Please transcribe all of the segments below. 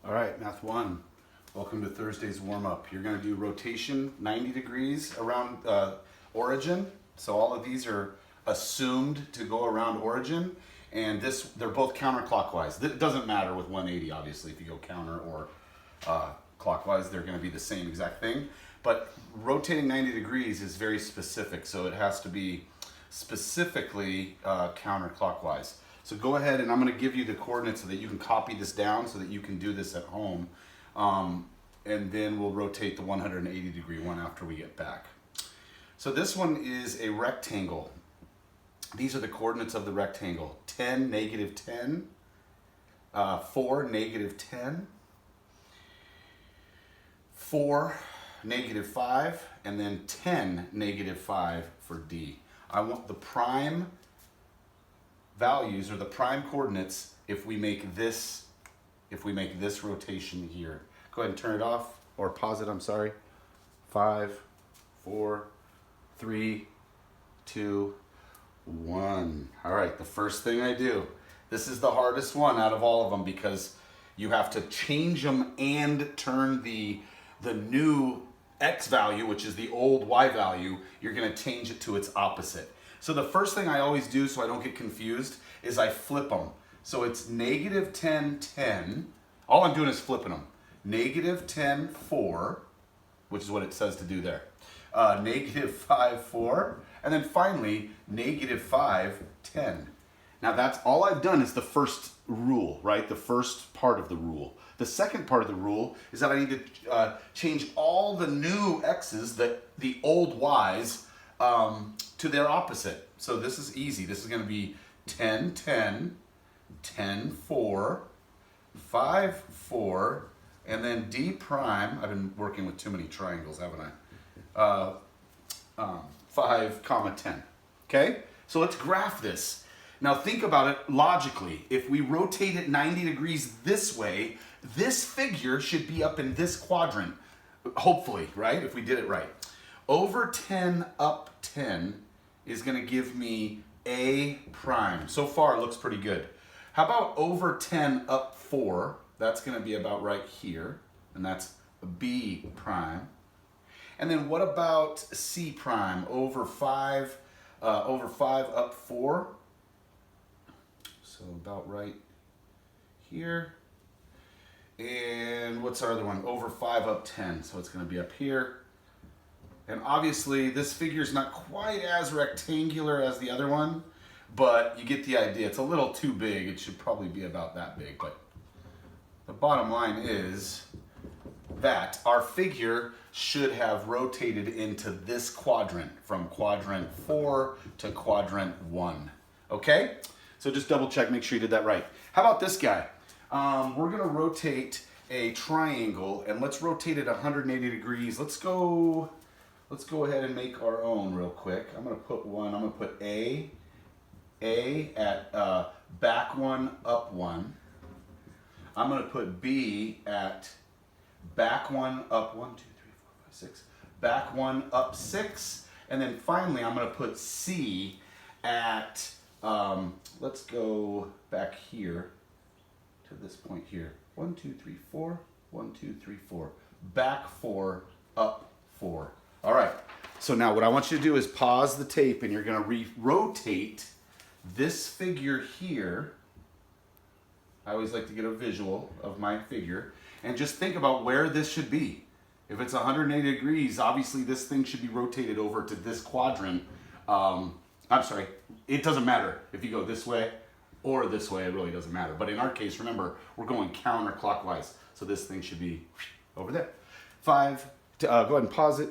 All right, Math 1. Welcome to Thursday's warm-up. You're going to do rotation 90 degrees around origin. So all of these are assumed to go around origin. And they're both counterclockwise. It doesn't matter with 180, obviously, if you go counter or clockwise, they're going to be the same exact thing. But rotating 90 degrees is very specific, so it has to be specifically counterclockwise. So go ahead, and I'm going to give you the coordinates so that you can copy this down so that you can do this at home. And then we'll rotate the 180 degree one after we get back. So this one is a rectangle. These are the coordinates of the rectangle. 10, negative 10, 4, negative 10, 4, negative 5, and then 10, negative 5 for D. I want the prime values or the prime coordinates if we make this rotation here. Go ahead and turn it off or pause it, I'm sorry. 5, 4, 3, 2, 1. All right, the first thing I do, this is the hardest one out of all of them because you have to change them and turn the new X value, which is the old Y value, you're gonna change it to its opposite. So the first thing I always do so I don't get confused is I flip them. So it's negative 10, 10. All I'm doing is flipping them. Negative 10, 4, which is what it says to do there. Negative 5, 4. And then finally, negative 5, 10. Now that's all I've done is the first rule, right? The first part of the rule. The second part of the rule is that I need to change all the new X's, the old Y's, to their opposite. So this is easy. This is going to be 10, 10, 10, 4, 5, 4, and then D prime. I've been working with too many triangles, haven't I? 5, comma 10. Okay? So let's graph this. Now think about it logically. If we rotate it 90 degrees this way, this figure should be up in this quadrant. Hopefully, right? If we did it right. Over 10 up 10 is going to give me A prime. So far, it looks pretty good. How about over 10 up 4? That's going to be about right here, and that's B prime. And then what about C prime? Over 5 up 4. So about right here. And what's our other one? Over 5 up 10. So it's going to be up here. And obviously this figure is not quite as rectangular as the other one, but you get the idea. It's a little too big. It should probably be about that big. But the bottom line is that our figure should have rotated into this quadrant from quadrant 4 to quadrant 1. Okay? So just double check, make sure you did that right. How about this guy? We're going to rotate a triangle, and let's rotate it 180 degrees. Let's go ahead and make our own real quick. I'm going to put one. I'm going to put A at back 1, up 1. I'm going to put B at back 1, up 1, 2, 3, 4, 5, 6. Back 1, up 6. And then finally, I'm going to put C at, let's go back here to this point here. 1, 2, 3, 4. 1, 2, 3, 4. Back 4, up 4. All right. So now what I want you to do is pause the tape, and you're going to rotate this figure here. I always like to get a visual of my figure. And just think about where this should be. If it's 180 degrees, obviously this thing should be rotated over to this quadrant. I'm sorry, it doesn't matter if you go this way or this way, it really doesn't matter. But in our case, remember, we're going counterclockwise. So this thing should be over there. 5, go ahead and pause it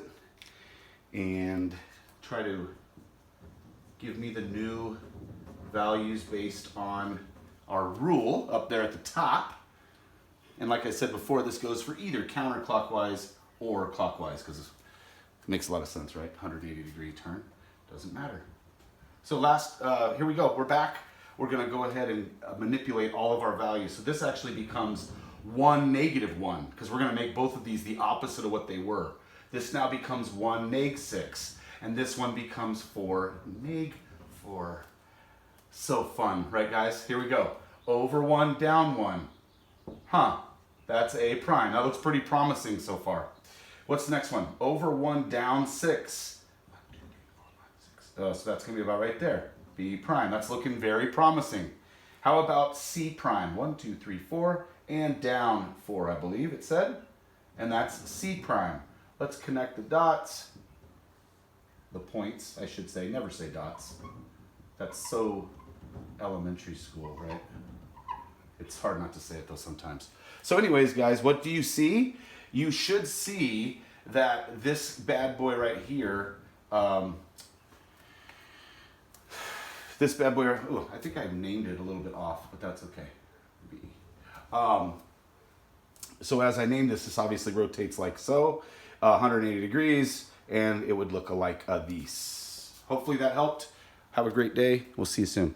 and try to give me the new values based on our rule up there at the top. And like I said before, this goes for either counterclockwise or clockwise because it makes a lot of sense, right? 180 degree turn, doesn't matter. So here we go, we're back. We're gonna go ahead and manipulate all of our values. So this actually becomes 1, negative 1, because we're gonna make both of these the opposite of what they were. This now becomes 1, neg 6, and this one becomes 4, neg 4. So fun, right guys? Here we go. Over 1, down 1. Huh. That's A prime. That looks pretty promising so far. What's the next one? Over 1, down 6. So that's going to be about right there. B prime. That's looking very promising. How about C prime? 1, 2, 3, 4, and down 4, I believe it said. And that's C prime. Let's connect the dots. The points, I should say. Never say dots. That's so elementary school, right? It's hard not to say it though sometimes. So anyways, guys, what do you see? You should see that this bad boy right here, this bad boy, ooh, I think I named it a little bit off, but that's okay. B. So as I named this obviously rotates like so, 180 degrees, and it would look like this. Hopefully that helped. Have a great day. We'll see you soon.